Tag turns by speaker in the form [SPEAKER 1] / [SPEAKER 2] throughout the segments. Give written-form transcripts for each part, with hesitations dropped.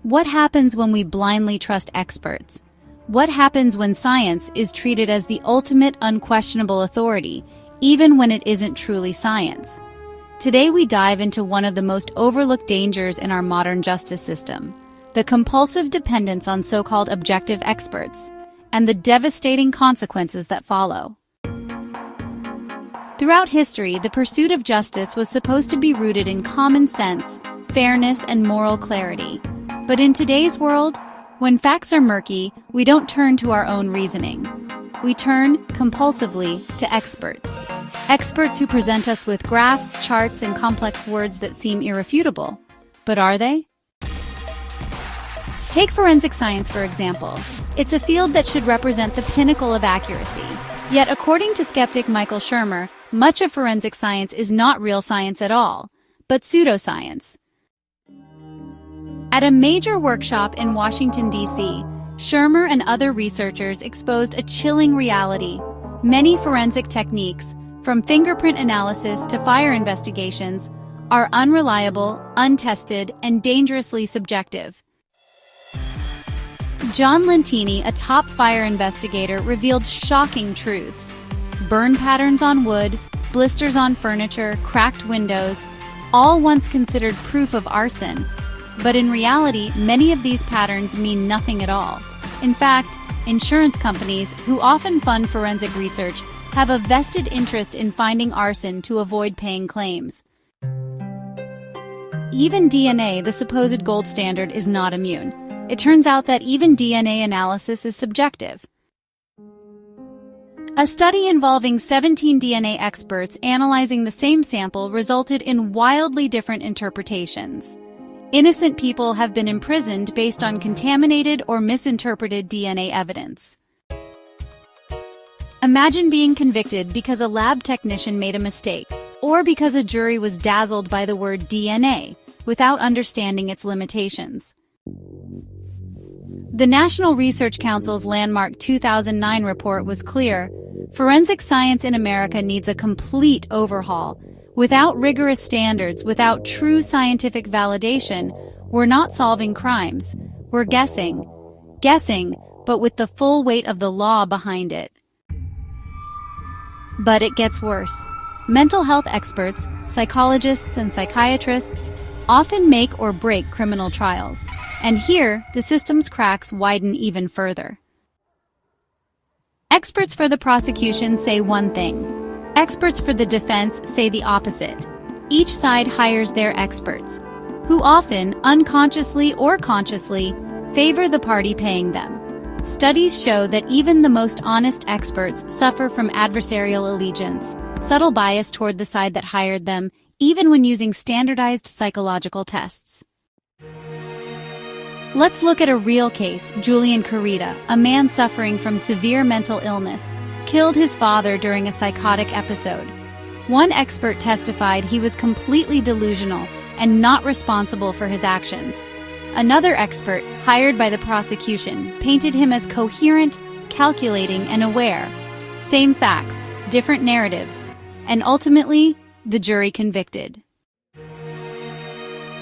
[SPEAKER 1] What happens when we blindly trust experts? What happens when science is treated as the ultimate unquestionable authority, even when it isn't truly science? Today we dive into one of the most overlooked dangers in our modern justice system, the compulsive dependence on so-called objective experts, and the devastating consequences that follow. Throughout history, the pursuit of justice was supposed to be rooted in common sense, fairness, and moral clarity. But in today's world, when facts are murky, we don't turn to our own reasoning. We turn, compulsively, to experts. Experts who present us with graphs, charts, and complex words that seem irrefutable. But are they? Take forensic science, for example. It's a field that should represent the pinnacle of accuracy. Yet, according to skeptic Michael Shermer, much of forensic science is not real science at all, but pseudoscience. At a major workshop in Washington, D.C., Shermer and other researchers exposed a chilling reality. Many forensic techniques, from fingerprint analysis to fire investigations, are unreliable, untested, and dangerously subjective. John Lentini, a top fire investigator, revealed shocking truths. Burn patterns on wood, blisters on furniture, cracked windows, all once considered proof of arson. But in reality, many of these patterns mean nothing at all. In fact, insurance companies, who often fund forensic research, have a vested interest in finding arson to avoid paying claims. Even DNA, the supposed gold standard, is not immune. It turns out that even DNA analysis is subjective. A study involving 17 DNA experts analyzing the same sample resulted in wildly different interpretations. Innocent people have been imprisoned based on contaminated or misinterpreted DNA evidence. Imagine being convicted because a lab technician made a mistake, or because a jury was dazzled by the word DNA without understanding its limitations. The National Research Council's landmark 2009 report was clear: forensic science in America needs a complete overhaul. Without rigorous standards, without true scientific validation, we're not solving crimes. We're guessing, but with the full weight of the law behind it. But it gets worse. Mental health experts, psychologists, and psychiatrists often make or break criminal trials. And here, the system's cracks widen even further. Experts for the prosecution say one thing. Experts for the defense say the opposite. Each side hires their experts, who often, unconsciously or consciously, favor the party paying them. Studies show that even the most honest experts suffer from adversarial allegiance, subtle bias toward the side that hired them, even when using standardized psychological tests. Let's look at a real case. Julian Carita, a man suffering from severe mental illness, killed his father during a psychotic episode. One expert testified he was completely delusional and not responsible for his actions. Another expert, hired by the prosecution, painted him as coherent, calculating, and aware. Same facts, different narratives, and ultimately, the jury convicted.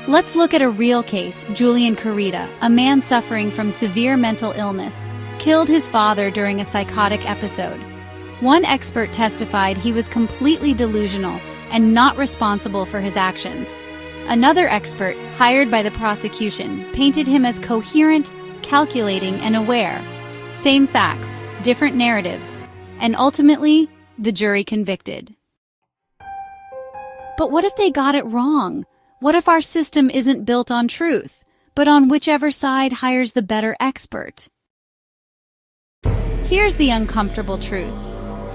[SPEAKER 1] Let's look at a real case. Julian Carita, a man suffering from severe mental illness, killed his father during a psychotic episode. One expert testified he was completely delusional and not responsible for his actions. Another expert, hired by the prosecution, painted him as coherent, calculating, and aware. Same facts, different narratives, and ultimately, the jury convicted. But what if they got it wrong? What if our system isn't built on truth, but on whichever side hires the better expert? Here's the uncomfortable truth.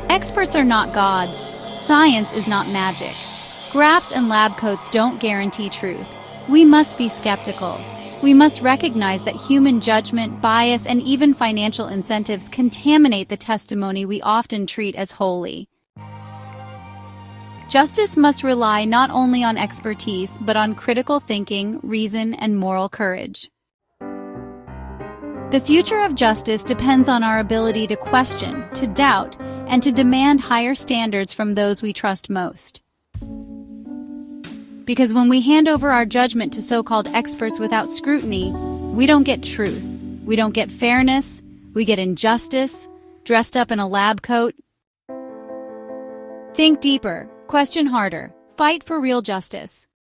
[SPEAKER 1] Experts are not gods. Science is not magic. Graphs and lab coats don't guarantee truth. We must be skeptical. We must recognize that human judgment, bias, and even financial incentives contaminate the testimony we often treat as holy. Justice must rely not only on expertise, but on critical thinking, reason, and moral courage. The future of justice depends on our ability to question, to doubt, and to demand higher standards from those we trust most. Because when we hand over our judgment to so-called experts without scrutiny, We don't get truth. We don't get fairness. We get injustice, dressed up in a lab coat. Think deeper, question harder, fight for real justice.